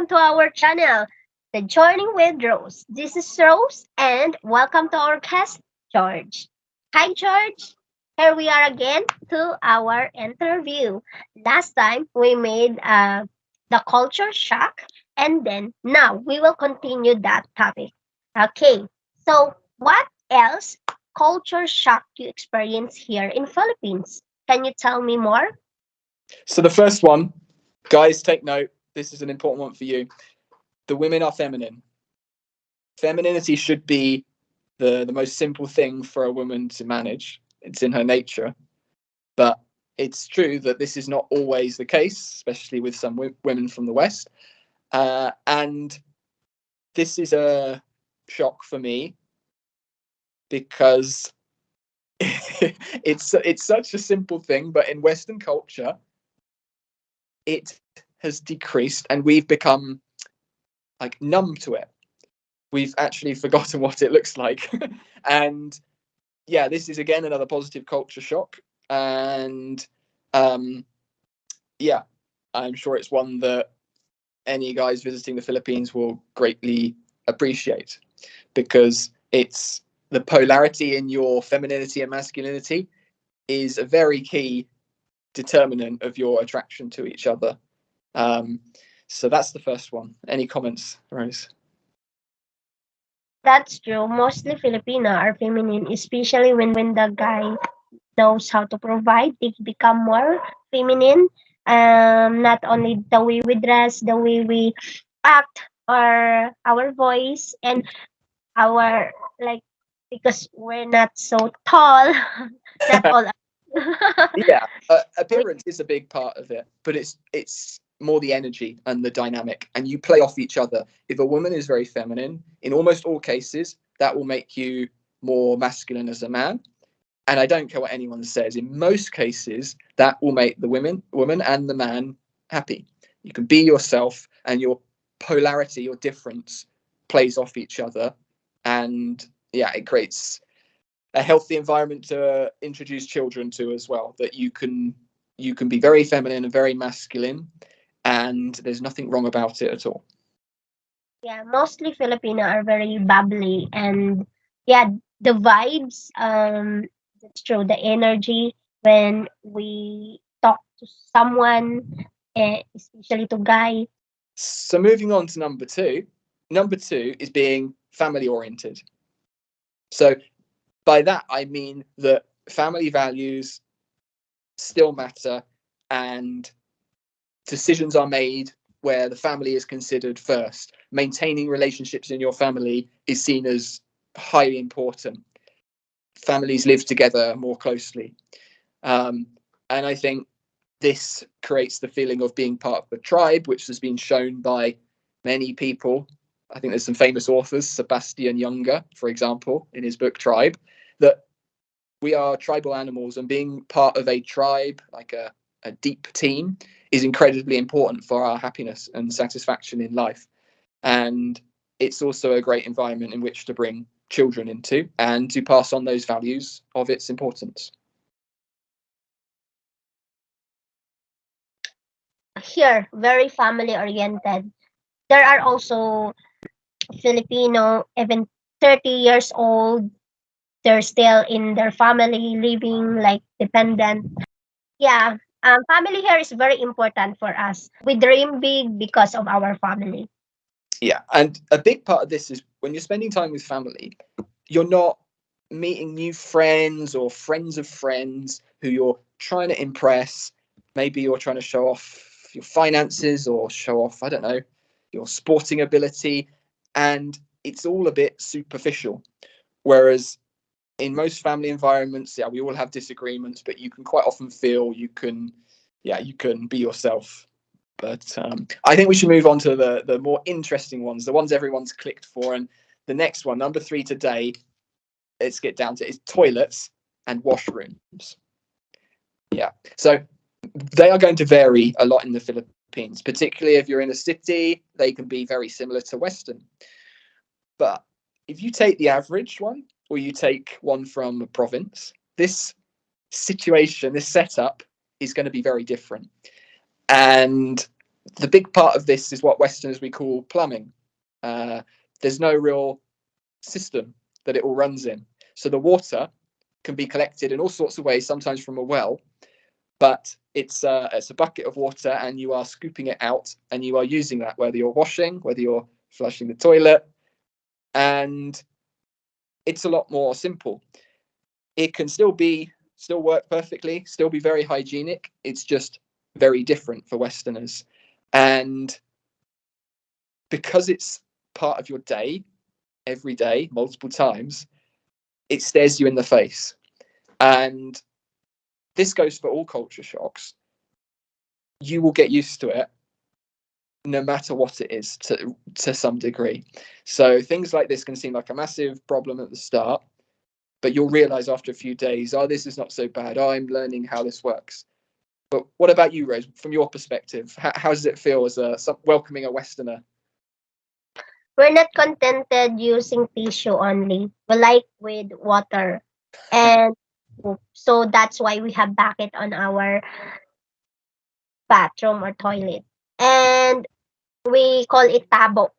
welcome to our channel, The Journey with Rose. This is Rose, and welcome to our guest, George. Hi, George. Here we are again to our interview. Last time we made the culture shock, and then now we will continue that topic. Okay, so what else culture shock you experience here in Philippines? Can you tell me more? So the first one, guys, take note. This is an important one for you. The women are feminine. Femininity should be the most simple thing for a woman to manage. It's in her nature. But it's true that this is not always the case, especially with some women from the West. And this is a shock for me because it's such a simple thing, but in Western culture, it has decreased and we've become like numb to it. We've actually forgotten what it looks like. And yeah, this is again another positive culture shock. And yeah, I'm sure it's one that any guys visiting the Philippines will greatly appreciate because it's the polarity in your femininity and masculinity is a very key determinant of your attraction to each other. So that's the first one. Any comments, Rose? That's true. Mostly Filipino are feminine, especially when the guy knows how to provide. They become more feminine. Not only the way we dress, the way we act, or our voice, and our like because we're not so tall. Not all. Yeah, We- appearance is a big part of it, but it's more the energy and the dynamic, and you play off each other. If a woman is very feminine, in almost all cases, that will make you more masculine as a man. And I don't care what anyone says. In most cases, that will make the woman and the man happy. You can be yourself, and your polarity, your difference, plays off each other, and yeah, it creates a healthy environment to introduce children to as well. That you can be very feminine and very masculine, and there's nothing wrong about it at all. yeah, mostly Filipino are very bubbly and yeah, the vibes. That's true. The energy when we talk to someone, especially to guy. So moving on to number two. Number two is being family oriented. So by that I mean that family values still matter and decisions are made where the family is considered first. Maintaining relationships in your family is seen as highly important. Families live together more closely. And I think this creates the feeling of being part of the tribe, which has been shown by many people. I think there's some famous authors, Sebastian Junger, for example, in his book Tribe, that we are tribal animals, and being part of a tribe, like a deep team, is incredibly important for our happiness and satisfaction in life. And it's also a great environment in which to bring children into and to pass on those values of its importance. Here, very family oriented. There are also Filipino, even 30 years old, they're still in their family, living like dependent. Yeah, family here is very important for us. We dream big because of our family. Yeah, and a big part of this is when you're spending time with family, you're not meeting new friends or friends of friends who you're trying to impress. Maybe you're trying to show off your finances or show off, I don't know, your sporting ability, and it's all a bit superficial. Whereas in most family environments, yeah, we all have disagreements, but you can quite often feel you can be yourself. But I think we should move on to the more interesting ones, the ones everyone's clicked for. And the next one, number three today, let's get down to it, is toilets and washrooms. Yeah. So they are going to vary a lot in the Philippines, particularly if you're in a city, they can be very similar to Western. But if you take the average one, or you take one from a province, this situation, this setup is going to be very different. And The big part of this is what Westerners we call plumbing. There's no real system that it all runs in. So the water can be collected in all sorts of ways, sometimes from a well, but it's a bucket of water and you are scooping it out and you are using that, whether you're washing, whether you're flushing the toilet, and it's a lot more simple. It can still work perfectly, still be very hygienic. It's just very different for Westerners. And because it's part of your day, every day, multiple times, it stares you in the face. And this goes for all culture shocks. You will get used to it no matter what it is to some degree. So things like this can seem like a massive problem at the start, but you'll realize after a few days, oh, this is not so bad. Oh, I'm learning how this works. But what about you, Rose? From your perspective, how does it feel as welcoming a Westerner? We're not contented using tissue only. We like with water. And so that's why we have bucket on our bathroom or toilet. And we call it tabo.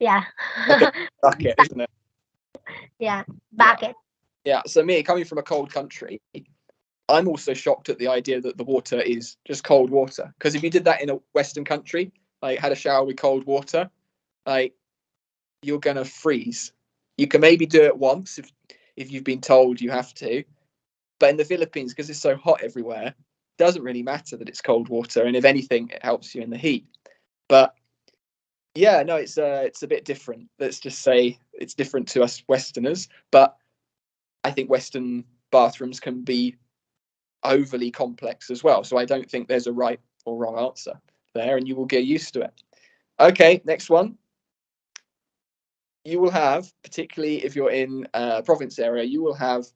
Yeah. Like a bucket, isn't it? Yeah, Yeah, bucket. yeah. So me, coming from a cold country, I'm also shocked at the idea that the water is just cold water. Because if you did that in a Western country, like had a shower with cold water, like you're gonna freeze. You can maybe do it once if you've been told you have to, but in the Philippines, because it's so hot everywhere, it doesn't really matter that it's cold water, and if anything, it helps you in the heat. But yeah, no, it's a bit different. Let's just say it's different to us Westerners, but I think Western bathrooms can be overly complex as well. So I don't think there's a right or wrong answer there, and you will get used to it. Okay, next one. You will have, particularly if you're in a province area, you will have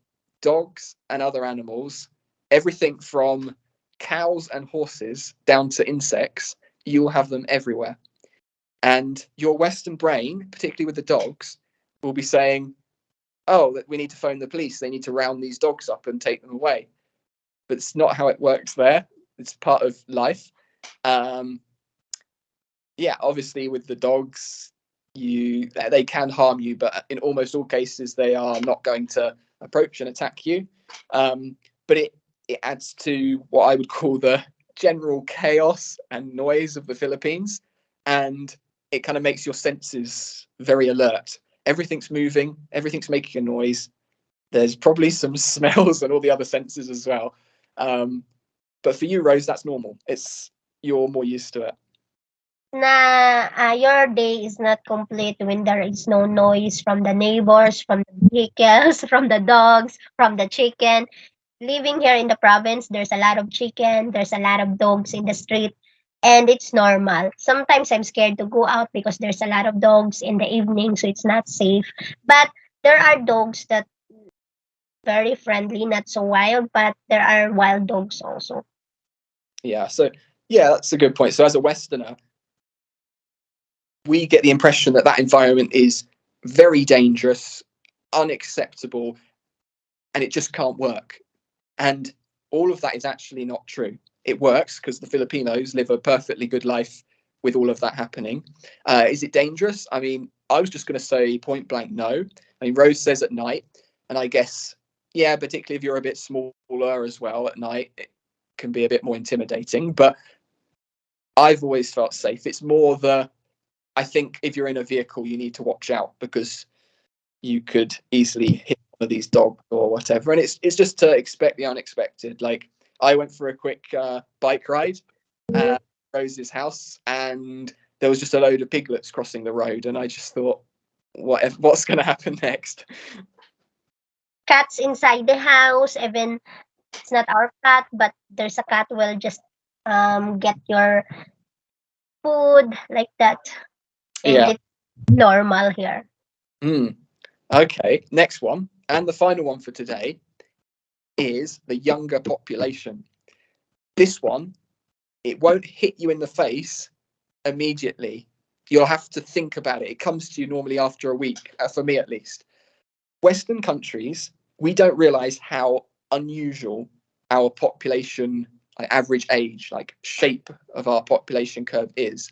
dogs and other animals, everything from cows and horses down to insects. You will have them everywhere. And your Western brain, particularly with the dogs, will be saying, oh, we need to phone the police. They need to round these dogs up and take them away. But it's not how it works there. It's part of life. Um, yeah, obviously with the dogs, they can harm you, but in almost all cases, they are not going to approach and attack you. But it adds to what I would call the general chaos and noise of the Philippines, and it kind of makes your senses very alert. Everything's moving, everything's making a noise. There's probably some smells and all the other senses as well. But for you, Rose, that's normal. You're more used to it. Your day is not complete when there is no noise from the neighbors, from the vehicles, from the dogs, from the chicken. Living here in the province, there's a lot of chicken, there's a lot of dogs in the street, and it's normal. Sometimes I'm scared to go out because there's a lot of dogs in the evening, so it's not safe. But there are dogs that very friendly, not so wild, but there are wild dogs also. Yeah. So yeah, that's a good point. So as a Westerner, we get the impression that that environment is very dangerous, unacceptable, and it just can't work. And all of that is actually not true. It works because the Filipinos live a perfectly good life with all of that happening. Is it dangerous? I mean, I was just going to say point blank no. I mean, Rose says at night, and I guess, yeah, particularly if you're a bit smaller as well at night, it can be a bit more intimidating. But I've always felt safe. It's more I think if you're in a vehicle, you need to watch out because you could easily hit one of these dogs or whatever. And it's just to expect the unexpected. Like I went for a quick bike ride at Rose's house, and there was just a load of piglets crossing the road, and I just thought, what's going to happen next? Cats inside the house, even it's not our cat, but there's a cat will just get your food like that, and Yeah. it's normal here. Mm. Okay. Next one, and the final one for today is the younger population. This one, it won't hit you in the face immediately. You'll have to think about it. It comes to you normally after a week, for me at least. Western countries, we don't realize how unusual our population like average age, like shape of our population curve is,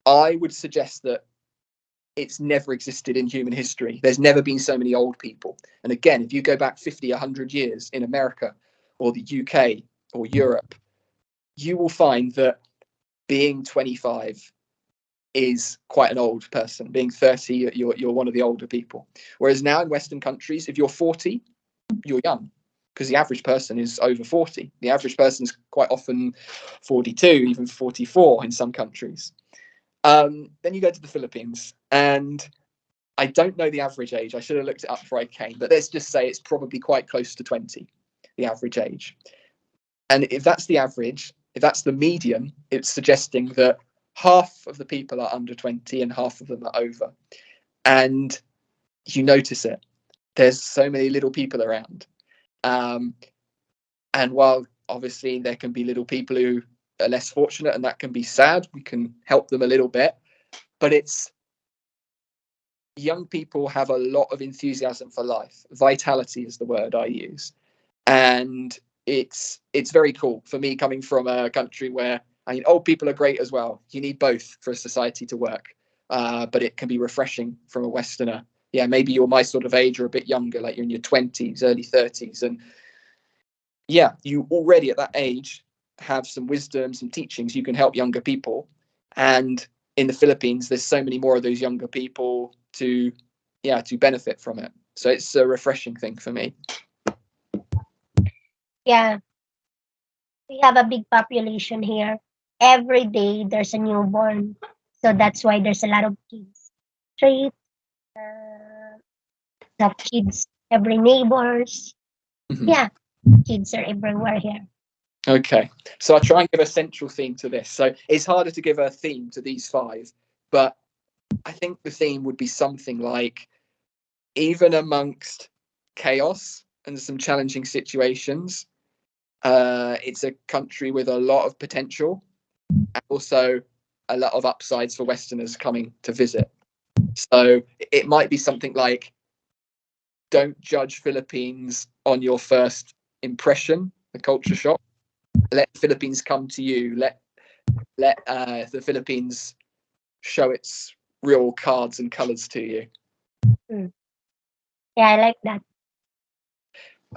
I would suggest that it's never existed in human history. There's never been so many old people. And again, if you go back 50, 100 years in America or the UK or Europe, you will find that being 25 is quite an old person. Being 30, you're one of the older people. Whereas now in Western countries, if you're 40, you're young, because the average person is over 40. The average person's quite often 42, even 44 in some countries. Then you go to the Philippines, and I don't know the average age. I should have looked it up before I came, but let's just say it's probably quite close to 20, the average age. And if that's the average, if that's the median, it's suggesting that half of the people are under 20 and half of them are over. And you notice it. There's so many little people around. And while obviously there can be little people who are less fortunate and that can be sad, we can help them a little bit. But it's young people have a lot of enthusiasm for life. Vitality is the word I use. And it's very cool for me, coming from a country where, I mean, old people are great as well. You need both for a society to work. But it can be refreshing from a Westerner. Yeah, maybe you're my sort of age or a bit younger, like you're in your 20s, early 30s. And yeah, you already at that age have some wisdom, some teachings. You can help younger people. And in the Philippines, there's so many more of those younger people to benefit from it. So it's a refreshing thing for me. Yeah, we have a big population here. Every day there's a newborn. So that's why there's a lot of kids. Street, uh, have kids, every neighbors. Mhm. Yeah, kids are everywhere here. Okay, so I'll try and give a central theme to this. So it's harder to give a theme to these five, but I think the theme would be something like, even amongst chaos and some challenging situations, it's a country with a lot of potential and also a lot of upsides for Westerners coming to visit. So it might be something like, don't judge Philippines on your first impression, the culture shock. Let the Philippines come to you. Let the Philippines show its real cards and colors to you. Mm. Yeah, I like that.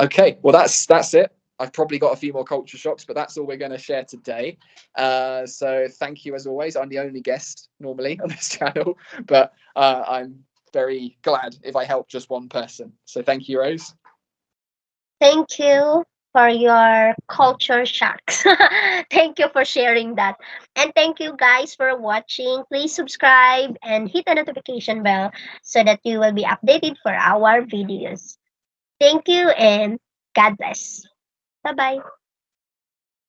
Okay, well that's it. I've probably got a few more culture shocks, but that's all we're going to share today. So thank you as always. I'm the only guest normally on this channel, but I'm very glad if I help just one person. So thank you, Rose. Thank you for your culture shocks. Thank you for sharing that. And thank you guys for watching. Please subscribe and hit the notification bell so that you will be updated for our videos. Thank you and God bless. Bye bye.